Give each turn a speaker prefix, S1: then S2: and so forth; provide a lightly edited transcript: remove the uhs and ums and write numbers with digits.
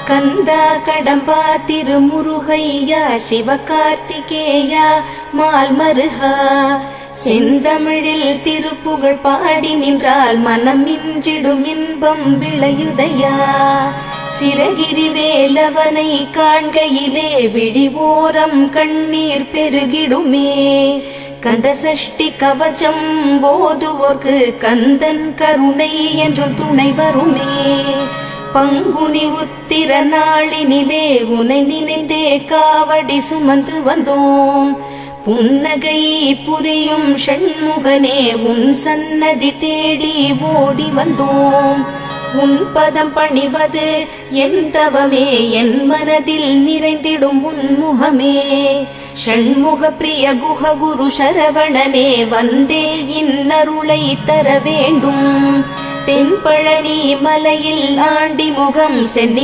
S1: கந்தா கடம்பா திருமுருகையா சிவகார்த்திகேயா மால்மருகா செந்தமிழில் திருப்புகழ் பாடி நின்றால் மனம் மிஞ்சிடும் இன்பம் விளையுதையா சிரகிரி வேலவனை காண்கையிலே விழிவோரம் கண்ணீர் பெருகிடுமே கந்த சஷ்டி கவச்சம் போதுவோர்க்கு கந்தன் கருணை என்றும் துணை வருமே பங்குனி உத்திர நாளினிலே உனை நினைந்தே காவடி சுமந்து வந்தோம் புன்னகை புரியும் ஷண்முகனே உன் சன்னதி தேடி ஓடி வந்தோம் உன் பதம் பணிவது என் தவமே என் மனதில் நிறைந்திடும் உன் முகமே ஷண்முக பிரிய குஹ குரு சரவணனே வந்தே இன்னருளை தர வேண்டும் தென்பழனி மலையில் ஆண்டி முகம் சென்னி